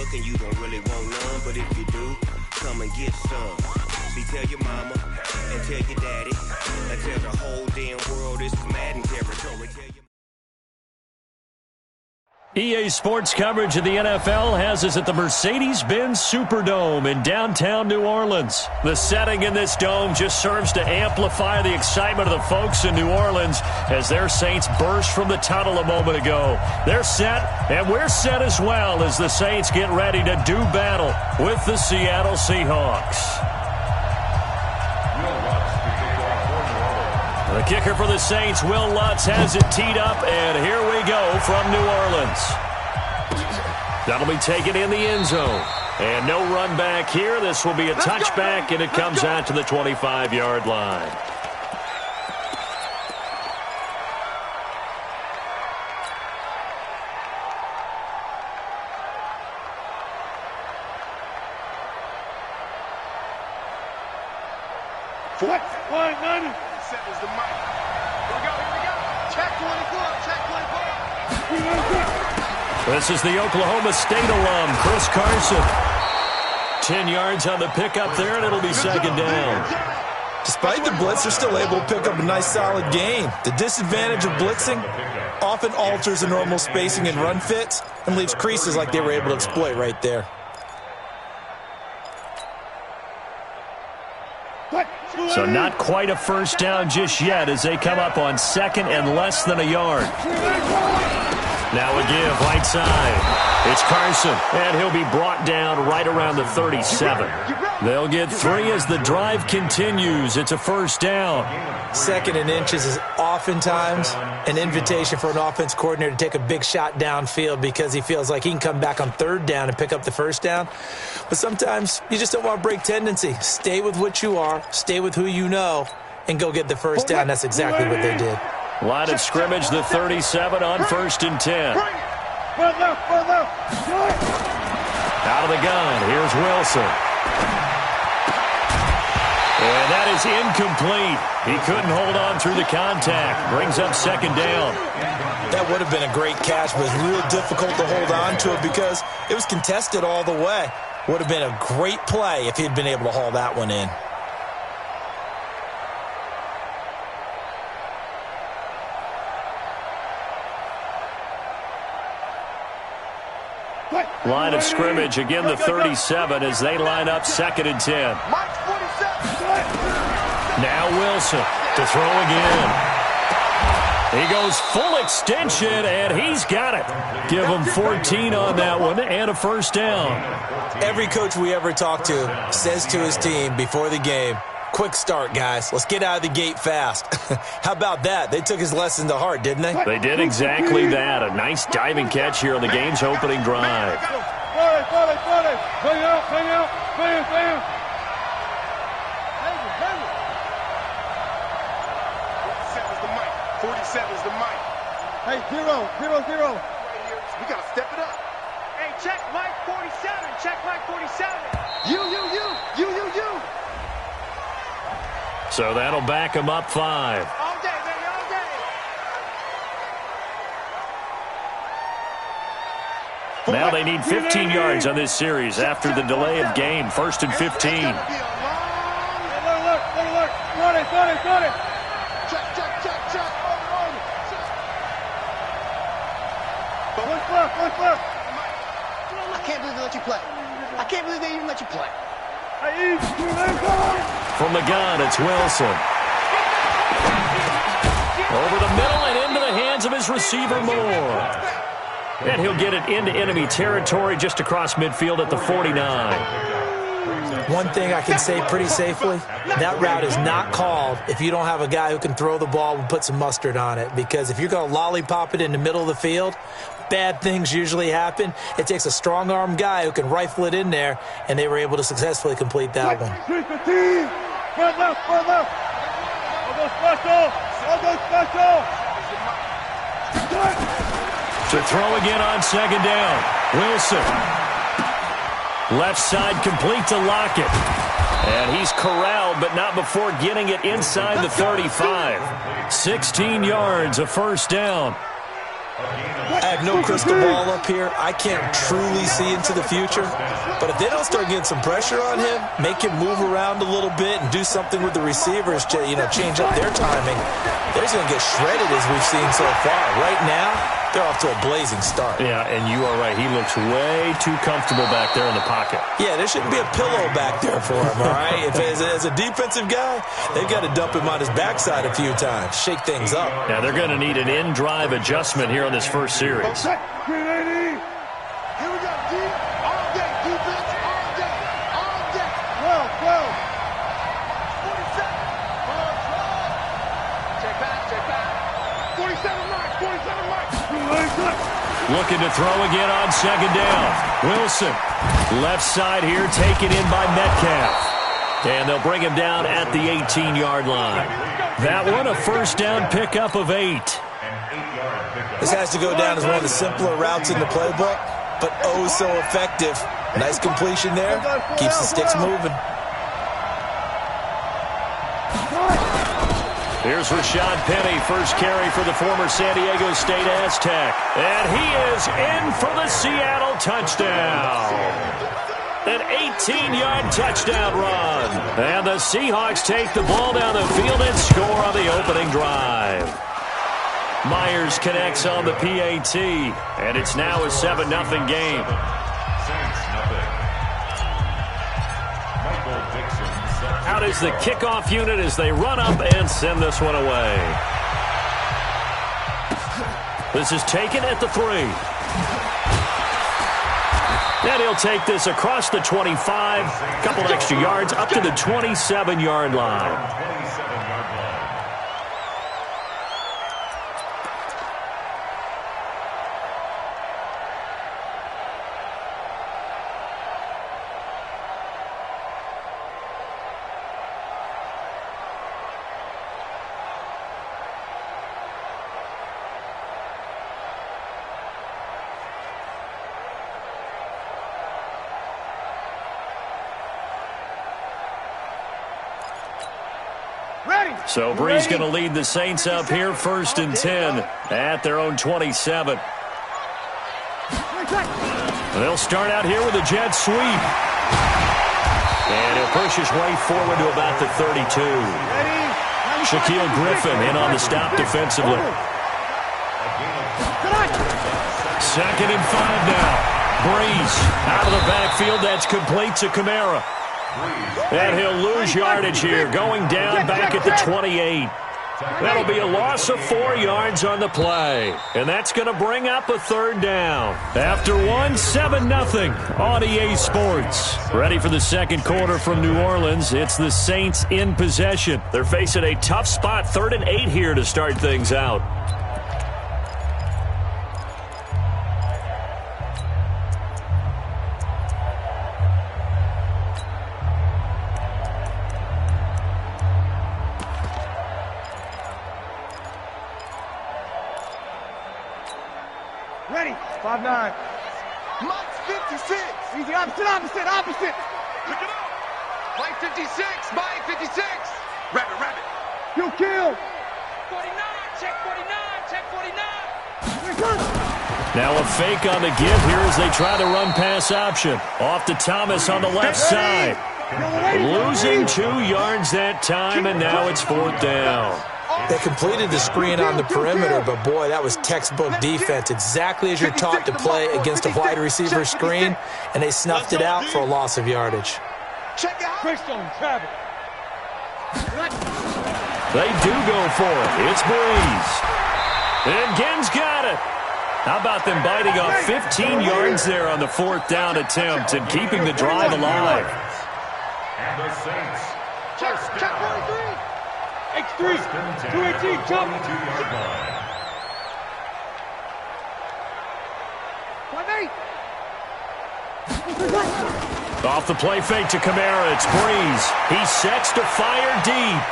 looking, you don't really want none. But if you do, come and get some. See, tell your mama and tell your daddy and tell the whole damn world it's Madden territory. EA Sports coverage of the NFL has us at the Mercedes-Benz Superdome in downtown New Orleans. The setting in this dome just serves to amplify the excitement of the folks in New Orleans as their Saints burst from the tunnel a moment ago. They're set, and we're set as well as the Saints get ready to do battle with the Seattle Seahawks. The kicker for the Saints, Will Lutz, has it teed up, and here we go from New Orleans. That'll be taken in the end zone. And no run back here. This will be a touchback, and it comes out to the 25-yard line. What? 190. Is the mic. Here we go. Check 24. This is the Oklahoma State alum, Chris Carson. 10 yards on the pickup there, and it'll be second down. Despite the blitz, they're still able to pick up a nice, solid gain. The disadvantage of blitzing often alters the normal spacing and run fits and leaves creases like they were able to exploit right there. So not quite a first down just yet as they come up on second and less than a yard. Now a give right side. It's Carson, and he'll be brought down right around the 37. They'll get 3 as the drive continues. It's a first down. Second and inches is oftentimes an invitation for an offense coordinator to take a big shot downfield because he feels like he can come back on third down and pick up the first down. But sometimes you just don't want to break tendency. Stay with what you are, stay with who you know, and go get the first down. That's exactly what they did. Line of scrimmage, the 37 on 1st and 10. Out of the gun, here's Wilson. And that is incomplete. He couldn't hold on through the contact. Brings up second down. That would have been a great catch, but it was real difficult to hold on to it because it was contested all the way. Would have been a great play if he'd been able to haul that one in. Line of scrimmage, again the 37 as they line up second and 10. Now Wilson to throw again. He goes full extension, and he's got it. Give him 14 on that one and a first down. Every coach we ever talk to says to his team before the game, quick start, guys. Let's get out of the gate fast. How about that? They took his lesson to heart, didn't they? They did exactly that. A nice diving catch here on the game's opening drive. Hey, 0, 0, 0. We got to step it up. Hey, check Mike 47. Check Mike 47. You. So that'll back him up 5. All day, baby, all day. Now they need 15 yards on this series after the delay of game. 1st and 15. Look. Got it. Check. Look. I can't believe they let you play. I can't believe they even let you play. From the gun, it's Wilson. Over the middle and into the hands of his receiver, Moore. And he'll get it into enemy territory just across midfield at the 49. One thing I can say pretty safely, that route is not called if you don't have a guy who can throw the ball and put some mustard on it. Because if you're going to lollipop it in the middle of the field, bad things usually happen. It takes a strong-arm guy who can rifle it in there, and they were able to successfully complete that one. To throw again on second down. Wilson. Left side complete to Lockett. And he's corralled, but not before getting it inside the 35. 16 yards, a first down. I have no crystal ball up here. I can't truly see into the future. But if they don't start getting some pressure on him, make him move around a little bit and do something with the receivers to, change up their timing, they're going to get shredded as we've seen so far. Right now, they're off to a blazing start. Yeah, and you are right. He looks way too comfortable back there in the pocket. Yeah, there shouldn't be a pillow back there for him, all right? If as a defensive guy, they've got to dump him on his backside a few times, shake things up. Yeah, they're going to need an in-drive adjustment here in this first series. Here we go, D. All day, defense, all day, all day. 12. 47. Check back. 47 mark. Looking to throw again on second down. Wilson, left side here, taken in by Metcalf. And they'll bring him down at the 18-yard line. That one, a first down pickup of 8. This has to go down as one of the simpler routes in the playbook, but oh so effective. Nice completion there. Keeps the sticks moving. Here's Rashad Penny, first carry for the former San Diego State Aztec. And he is in for the Seattle touchdown. An 18-yard touchdown run. And the Seahawks take the ball down the field and score on the opening drive. Myers connects on the PAT, and it's now a 7-0 game. Out is the kickoff unit as they run up and send this one away. This is taken at the 3. And he'll take this across the 25, a couple extra yards, up to the 27-yard line. So Brees going to lead the Saints up here, 1st and 10 at their own 27. They'll start out here with a jet sweep. And he'll push his way forward to about the 32. Shaquille Griffin in on the stop defensively. 2nd and 5 now. Brees out of the backfield. That's complete to Kamara. And he'll lose yardage here, going down back at the 28. That'll be a loss of 4 yards on the play. And that's going to bring up a 3rd down. After 7-0 on EA Sports. Ready for the second quarter from New Orleans. It's the Saints in possession. They're facing a tough spot, 3rd and 8 here to start things out. Ready. 5-9. Mike's 56. Easy, opposite. Pick it up. Mike 56. Mike 56. Rabbit. You kill. 49. Check 49. Now a fake on the give here as they try to run pass option. Off to Thomas on the left side. Losing 2 yards that time, and now it's 4th down. They completed the screen on the perimeter, but boy, that was textbook defense. Exactly as you're taught to play against a wide receiver screen, and they snuffed it out for a loss of yardage. Check out. They do go for it. It's Brees. And Ginn's got it. How about them biting off 15 yards there on the 4th down attempt and keeping the drive alive? And the Saints. Check 43. X3, 218, jump. 22-yard line. 5-8. Off the play fake to Kamara, it's Brees. He sets to fire deep.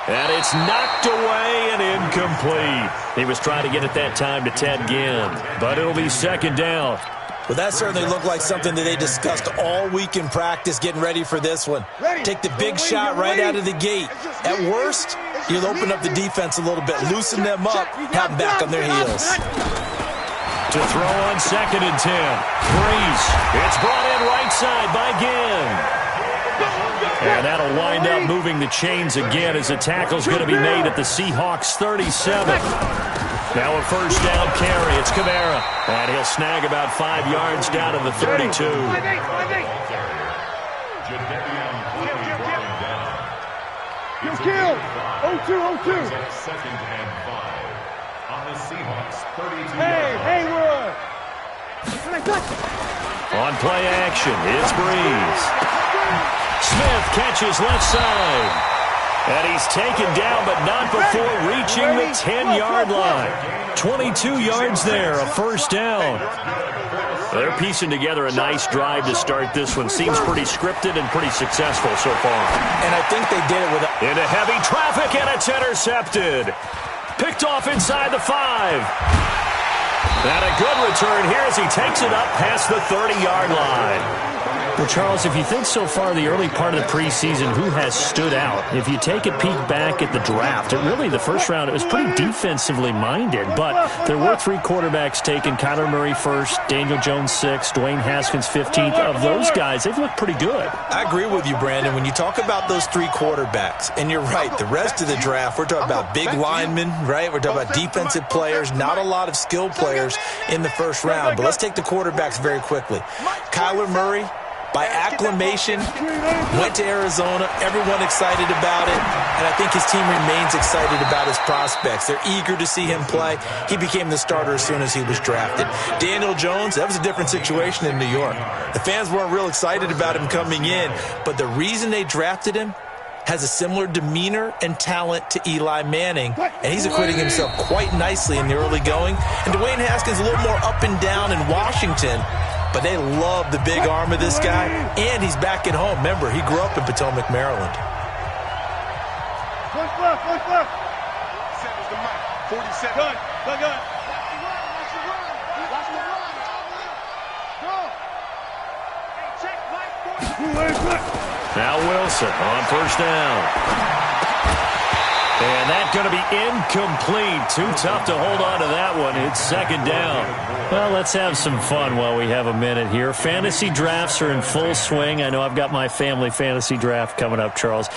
And it's knocked away and incomplete. He was trying to get it that time to Ted Ginn, but it'll be 2nd down. Well, that certainly looked like something that they discussed all week in practice getting ready for this one. Take the big shot right out of the gate. At worst, You'll open up the defense a little bit, loosen them up, have them back on their heels. To throw on 2nd and 10. Breeze. It's brought in right side by Ginn. And that'll wind up moving the chains again as the tackle's going to be made at the Seahawks 37. Now a first down carry. It's Kamara. And he'll snag about 5 yards down to the 32. You kill. 0-2. 2nd and 5 on the Seahawks 32. Hey, Hayward. On play action, it's Breeze. Smith catches left side. And he's taken down, but not before reaching the 10-yard line. 22 yards there, a first down. They're piecing together a nice drive to start this one. Seems pretty scripted and pretty successful so far. And I think they did it with into heavy traffic, and it's intercepted. Picked off inside the 5. And a good return here as he takes it up past the 30-yard line. Well, Charles, if you think so far the early part of the preseason, who has stood out? If you take a peek back at the draft, the first round, it was pretty defensively minded. But there were 3 quarterbacks taken. Kyler Murray first, Daniel Jones 6th, Dwayne Haskins 15th. Of those guys, they've looked pretty good. I agree with you, Brandon. When you talk about those 3 quarterbacks, and you're right, the rest of the draft, we're talking about big linemen, right? We're talking about defensive players, not a lot of skilled players in the first round. But let's take the quarterbacks very quickly. Kyler Murray, by acclamation, went to Arizona. Everyone excited about it. And I think his team remains excited about his prospects. They're eager to see him play. He became the starter as soon as he was drafted. Daniel Jones, that was a different situation in New York. The fans weren't real excited about him coming in. But the reason they drafted him has a similar demeanor and talent to Eli Manning, and he's acquitting himself quite nicely in the early going. And Dwayne Haskins a little more up and down in Washington, but they love the big arm of this guy, and he's back at home. Remember, he grew up in Potomac, Maryland. One left. 47. Good. Now Wilson on first down. And that's going to be incomplete. Too tough to hold on to that one. It's 2nd down. Well, let's have some fun while we have a minute here. Fantasy drafts are in full swing. I know I've got my family fantasy draft coming up, Charles.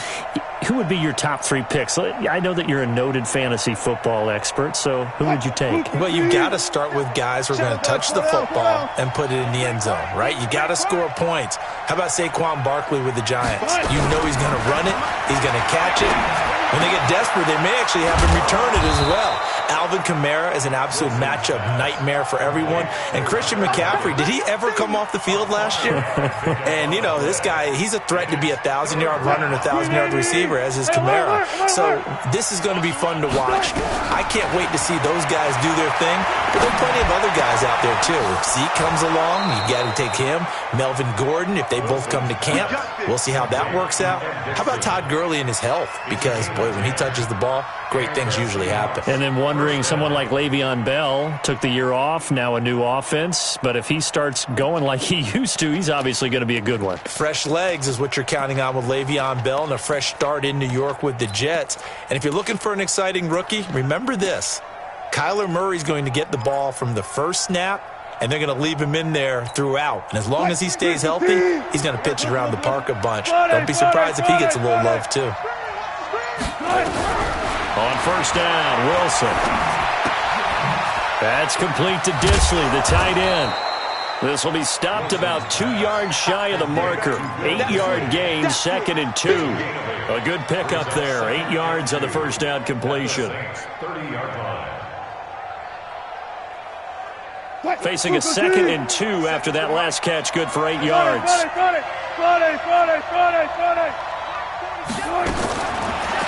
Who would be your top 3 picks? I know that you're a noted fantasy football expert, so who would you take? Well, you got to start with guys who are going to touch the football and put it in the end zone, right? You got to score points. How about Saquon Barkley with the Giants? You know he's going to run it. He's going to catch it. When they get desperate, they may actually have him return it as well. Alvin Kamara is an absolute matchup nightmare for everyone. And Christian McCaffrey, did he ever come off the field last year? And, you know, this guy, he's a threat to be a 1,000-yard runner and a 1,000-yard receiver, as is Kamara. So this is going to be fun to watch. I can't wait to see those guys do their thing. But there are plenty of other guys out there, too. If Zeke comes along, you got to take him. Melvin Gordon, if they both come to camp, we'll see how that works out. How about Todd Gurley and his health? Because, boy, when he touches the ball, great things usually happen. And then wondering, someone like Le'Veon Bell took the year off, now a new offense. But if he starts going like he used to, he's obviously going to be a good one. Fresh legs is what you're counting on with Le'Veon Bell and a fresh start in New York with the Jets. And if you're looking for an exciting rookie, remember this. Kyler Murray's going to get the ball from the first snap, and they're going to leave him in there throughout. And as long as he stays healthy, he's going to pitch it around the park a bunch. Don't be surprised if he gets a little love, too. On first down, Wilson. That's complete to Disley, the tight end. This will be stopped about 2 yards shy of the marker. 8-yard gain, 2nd and 2. A good pickup there. 8 yards on the first down completion. 30-yard line. Facing a 2nd and 2 after that last catch, good for 8 yards.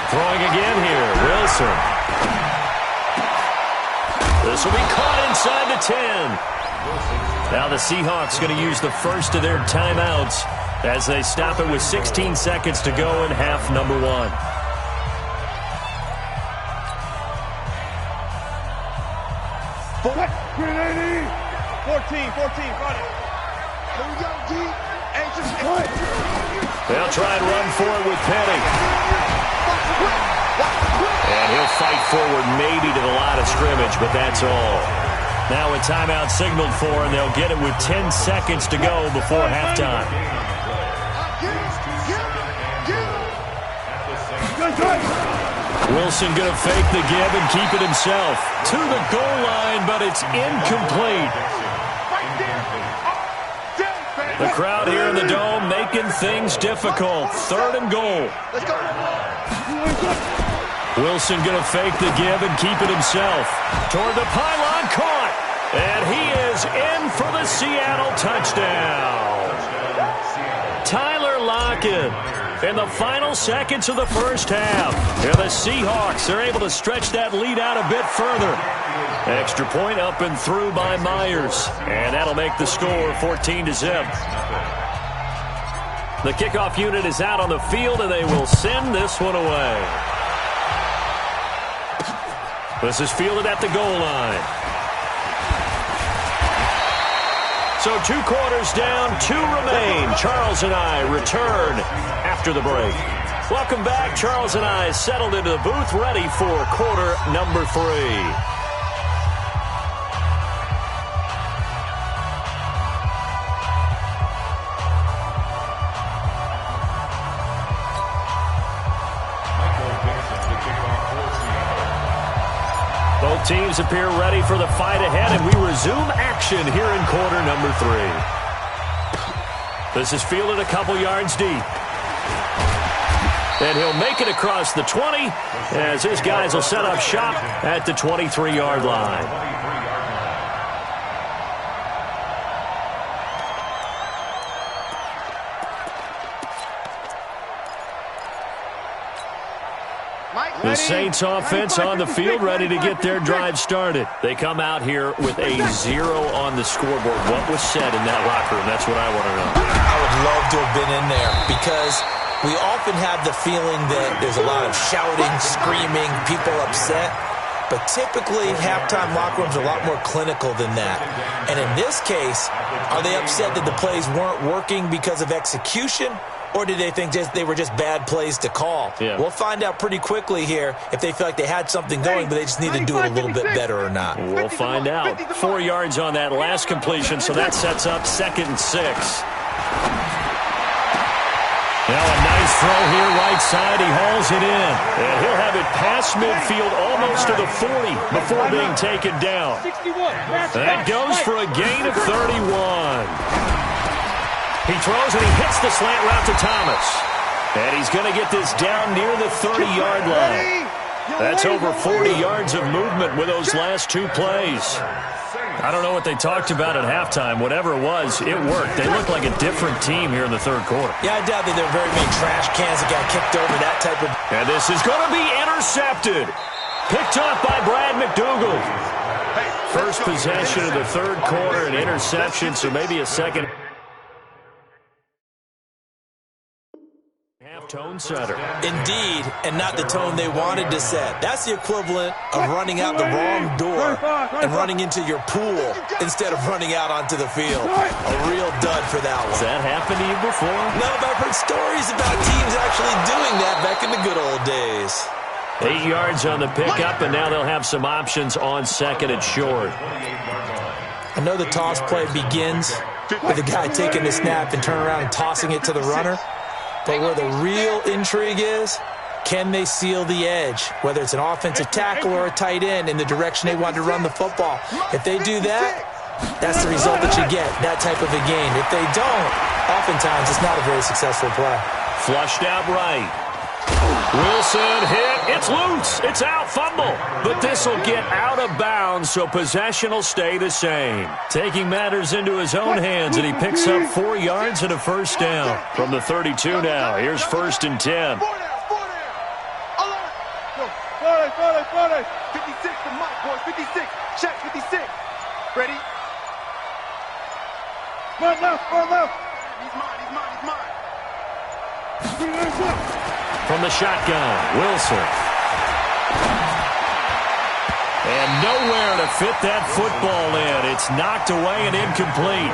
Throwing again here, Wilson. This will be caught inside the 10. Now the Seahawks going to use the first of their timeouts as they stop it with 16 seconds to go in half number 1. What? 14, got it. Here we go, G. They'll try and run for it with Petty. And he'll fight forward maybe to the line of scrimmage, but that's all. Now a timeout signaled for, and they'll get it with 10 seconds to go before halftime. Wilson going to fake the give and keep it himself. To the goal line, but it's incomplete. The crowd here in the Dome making things difficult. 3rd and goal. Wilson going to fake the give and keep it himself. Toward the pylon, caught. And he is in for the Seattle touchdown. Tyler Lockett in the final seconds of the first half. Here the Seahawks are able to stretch that lead out a bit further. Extra point up and through by Myers. And that'll make the score 14-0. The kickoff unit is out on the field, and they will send this one away. This is fielded at the goal line. So 2 quarters down, 2 remain. Charles and I return after the break. Welcome back. Charles and I settled into the booth, ready for quarter number 3. Both teams appear ready for the fight ahead, and we resume action here in quarter number 3. This is fielded a couple yards deep. And he'll make it across the 20 as his guys will set up shop at the 23-yard line. The Saints offense on the field, ready to get their drive started. They come out here with a 0 on the scoreboard. What was said in that locker room? That's what I want to know. I would love to have been in there because we often have the feeling that there's a lot of shouting, screaming, people upset. But typically, halftime locker rooms are a lot more clinical than that. And in this case, are they upset that the plays weren't working because of execution? Or did they think they were just bad plays to call? Yeah. We'll find out pretty quickly here if they feel like they had something going, but they just need to do it a little bit better or not. We'll find out. 4 yards on that last completion, so that sets up 2nd and 6. Now a nice throw here right side. He hauls it in. And he'll have it past midfield almost to the 40 before being taken down. That goes for a gain of 31. He throws and he hits the slant route to Thomas. And he's going to get this down near the 30-yard line. That's over 40 yards of movement with those last 2 plays. I don't know what they talked about at halftime. Whatever it was, it worked. They look like a different team here in the 3rd quarter. Yeah, I doubt that there are very many trash cans that got kicked over, that type of... And this is going to be intercepted. Picked off by Brad McDougal. First possession of the 3rd quarter, an interception, so maybe a second... Tone setter. Indeed, and not the tone they wanted to set. That's the equivalent of running out the wrong door and running into your pool instead of running out onto the field. A real dud for that one. Has that happened to you before? No, but I've heard stories about teams actually doing that back in the good old days. 8 yards on the pickup, and now they'll have some options on 2nd and short. I know the toss play begins with the guy taking the snap and turning around and tossing it to the runner. But where the real intrigue is, can they seal the edge, whether it's an offensive tackle or a tight end in the direction they want to run the football? If they do that, that's the result that you get, that type of a game. If they don't, oftentimes it's not a very successful play. Flushed out right. Wilson hit. It's loose. It's out. Fumble. But this will get out of bounds, so possession will stay the same. Taking matters into his own hands, and he picks up 4 yards and a first down from the 32 now. Here's 1st and 10. 56 to Mike, boys. 56. Check 56. Ready? Run left. He's mine. From the shotgun, Wilson. And nowhere to fit that football in. It's knocked away and incomplete.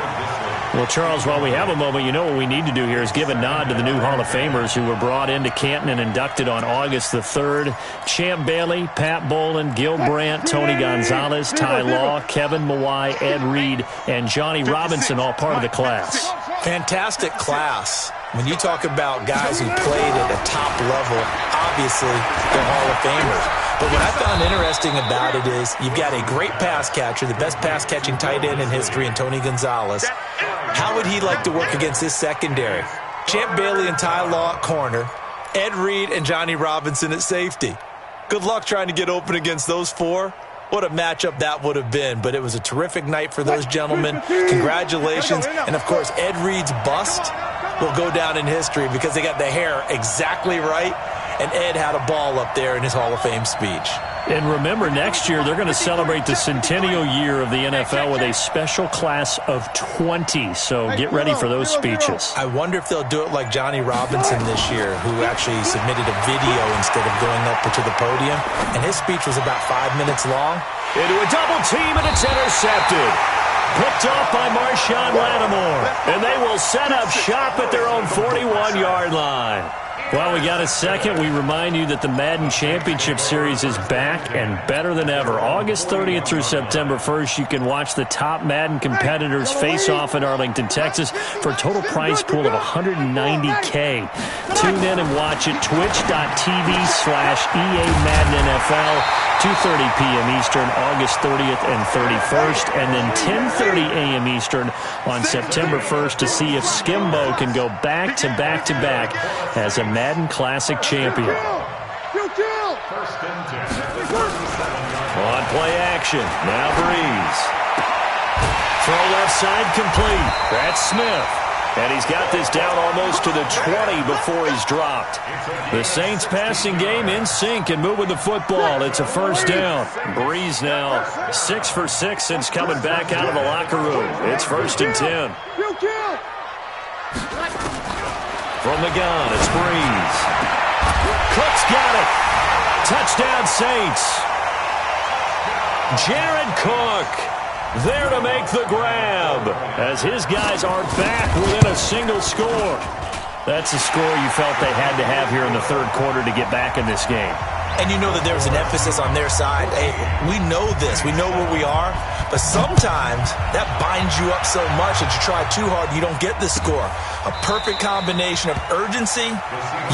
Well, Charles, while we have a moment, you know what we need to do here is give a nod to the new Hall of Famers who were brought into Canton and inducted on August the 3rd. Champ Bailey, Pat Bolin, Gil Brandt, Tony Gonzalez, Ty Law, Kevin Mawai, Ed Reed, and Johnny Robinson, all part of the class. Fantastic class. When you talk about guys who played at the top level, obviously they're Hall of Famers. But what I found interesting about it is you've got a great pass catcher, the best pass-catching tight end in history, in Tony Gonzalez. How would he like to work against his secondary? Champ Bailey and Ty Law at corner, Ed Reed and Johnny Robinson at safety. Good luck trying to get open against those four. What a matchup that would have been. But it was a terrific night for those gentlemen. Congratulations. And, of course, Ed Reed's bust will go down in history because they got the hair exactly right. And Ed had a ball up there in his Hall of Fame speech. And remember, next year they're going to celebrate the centennial year of the NFL with a special class of 20. So get ready for those speeches. I wonder if they'll do it like Johnny Robinson this year, who actually submitted a video instead of going up to the podium. And his speech was about 5 minutes long. Into a double team, and it's intercepted. Picked off by Marshawn Lattimore. And they will set up shop at their own 41-yard line. Well, we got a second. We remind you that the Madden Championship Series is back and better than ever. August 30th through September 1st, you can watch the top Madden competitors face off in Arlington, Texas for a total prize pool of $190K. Tune in and watch it, twitch.tv/EA Madden NFL, 2:30 p.m. Eastern, August 30th and 31st, and then 10:30 a.m. Eastern on September 1st to see if Skimbo can go back-to-back-to-back as a Madden Classic champion. On play action, now Breeze. Throw left side complete. That's Smith. And he's got this down almost to the 20 before he's dropped. The Saints passing game in sync and moving the football. It's a first down. Breeze now 6 for 6 since coming back out of the locker room. It's 1st and 10. From the gun, it's Breeze. Cook's got it. Touchdown, Saints. Jared Cook there to make the grab as his guys are back within a single score. That's a score you felt they had to have here in the third quarter to get back in this game. And you know that there was an emphasis on their side. Hey, we know this. We know where we are. But sometimes that binds you up so much that you try too hard, you don't get the score. A perfect combination of urgency,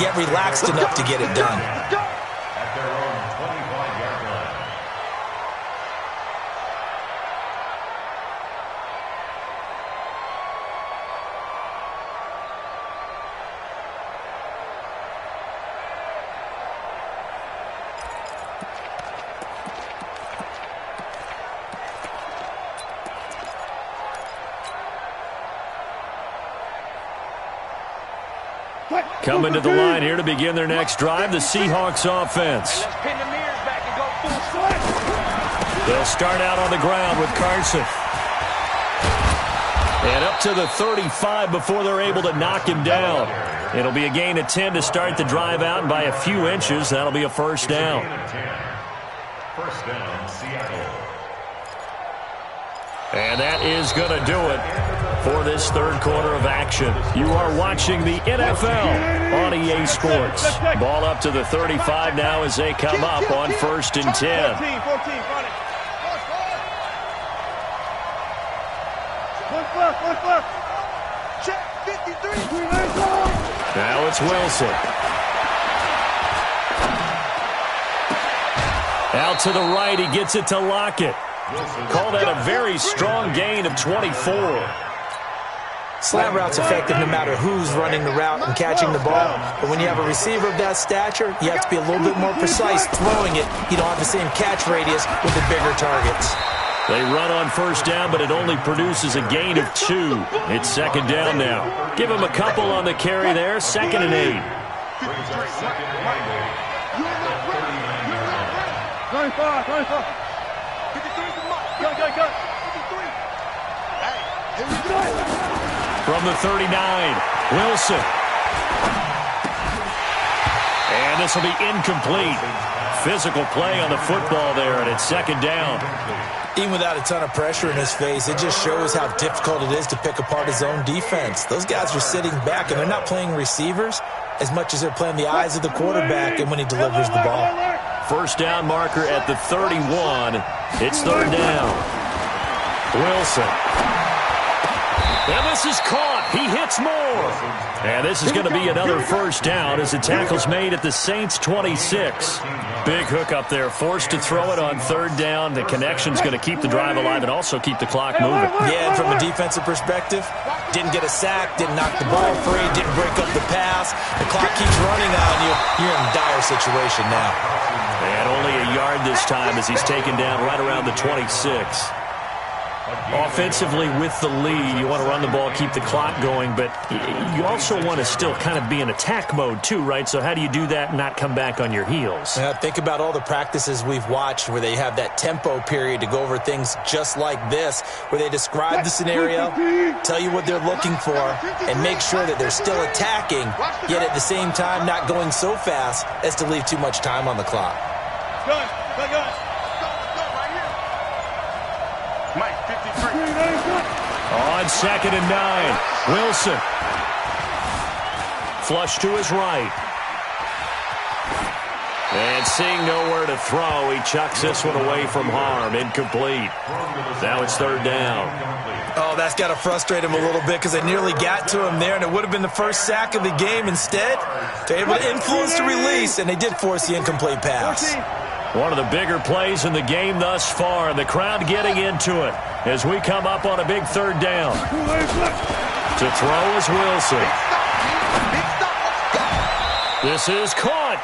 yet relaxed enough to get it done. At their own 25-yard line. Coming to the line here to begin their next drive, the Seahawks offense. They'll start out on the ground with Carson. And up to the 35 before they're able to knock him down. It'll be a gain of 10 to start the drive out, and by a few inches, that'll be a first down. First down, Seattle. And that is going to do it for this third quarter of action. You are watching the NFL on EA Sports. Ball up to the 35 now as they come up on 1st and 10. Now it's Wilson. Out to the right, he gets it to Lockett. Call that a very strong gain of 24. Slant route's effective no matter who's running the route and catching the ball. But when you have a receiver of that stature, you have to be a little bit more precise throwing it. You don't have the same catch radius with the bigger targets. They run on first down, but it only produces a gain of 2. It's second down now. Give him a couple on the carry there. 2nd and 8. 95. Go. From the 39, Wilson. And this will be incomplete. Physical play on the football there, and it's second down. Even without a ton of pressure in his face, it just shows how difficult it is to pick apart his own defense. Those guys are sitting back, and they're not playing receivers as much as they're playing the eyes of the quarterback and when he delivers the ball. First down marker at the 31. It's third down. Wilson. And this is caught. He hits more. And this is going to be another first down as the tackle's made at the Saints' 26. Big hook up there. Forced to throw it on third down. The connection's going to keep the drive alive and also keep the clock moving. Yeah, and from a defensive perspective, didn't get a sack, didn't knock the ball free, didn't break up the pass. The clock keeps running on you. You're in a dire situation now. And only a yard this time as he's taken down right around the 26. Offensively with the lead, you want to run the ball, keep the clock going, but you also want to still kind of be in attack mode too, right? So how do you do that and not come back on your heels? Think about all the practices we've watched where they have that tempo period to go over things just like this, where they describe the scenario, tell you what they're looking for, and make sure that they're still attacking, yet at the same time not going so fast as to leave too much time on the clock. Good. Mike, 53. On second and 9, Wilson. Flush to his right. And seeing nowhere to throw, he chucks this one away from harm. Incomplete. Now it's third down. Oh, that's got to frustrate him a little bit because they nearly got to him there, and it would have been the first sack of the game. Instead, they're able to influence the release, and they did force the incomplete pass. One of the bigger plays in the game thus far, and the crowd getting into it as we come up on a big third down. To throw is Wilson. This is caught.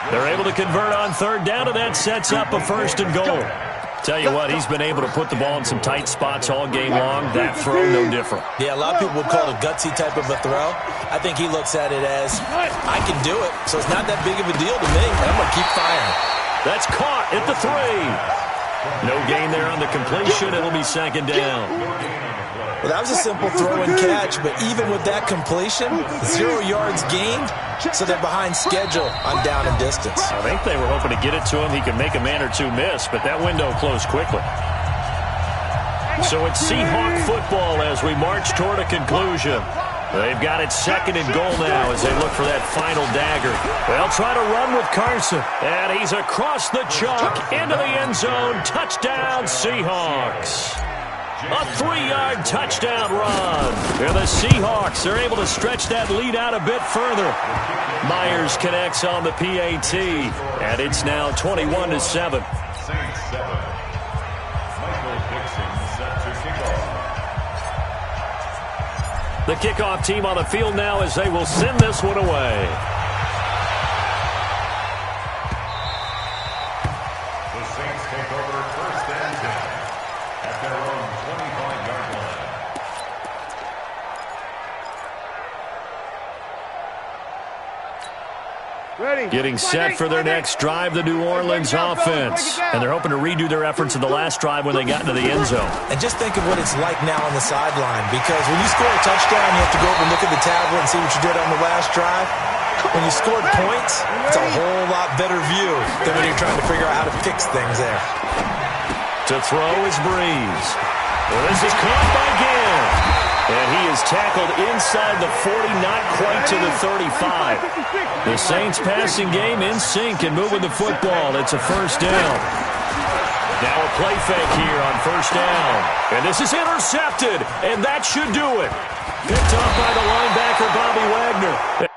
They're able to convert on third down, and that sets up a first and goal. Tell you what, he's been able to put the ball in some tight spots all game long. That throw, no different. Yeah, a lot of people would call it a gutsy type of a throw. I think he looks at it as, I can do it, so it's not that big of a deal to me, and I'm going to keep firing. That's caught at the 3. No gain there on the completion. It'll be second down. Well, that was a simple throw and catch, but even with that completion, 0 yards gained, so they're behind schedule on down and distance. I think they were hoping to get it to him. He could make a man or two miss, but that window closed quickly. So it's Seahawk football as we march toward a conclusion. They've got it second and goal now as they look for that final dagger. They'll try to run with Carson. And he's across the chalk into the end zone. Touchdown, Seahawks. A 3-yard touchdown run. And the Seahawks are able to stretch that lead out a bit further. Myers connects on the PAT. And it's now 21-7. Saints 7. Michael Dixon set to kick off. The kickoff team on the field now as they will send this one away. The Saints take over first and 10 at their own 25-yard line. Ready. Getting set for their next drive, the New Orleans offense. And they're hoping to redo their efforts in the last drive when they got into the end zone. And just think of what it's like now on the sideline, because when you score a touchdown, you have to go over and look at the tablet and see what you did on the last drive. When you scored points, it's a whole lot better view than when you're trying to figure out how to fix things there. To throw is Breeze. Well, this is caught by Gill. And he is tackled inside the 40, not quite to the 35. The Saints passing game in sync and moving the football. It's a first down. Now a play fake here on first down. And this is intercepted, and that should do it. Picked off by the linebacker, Bobby Wagner.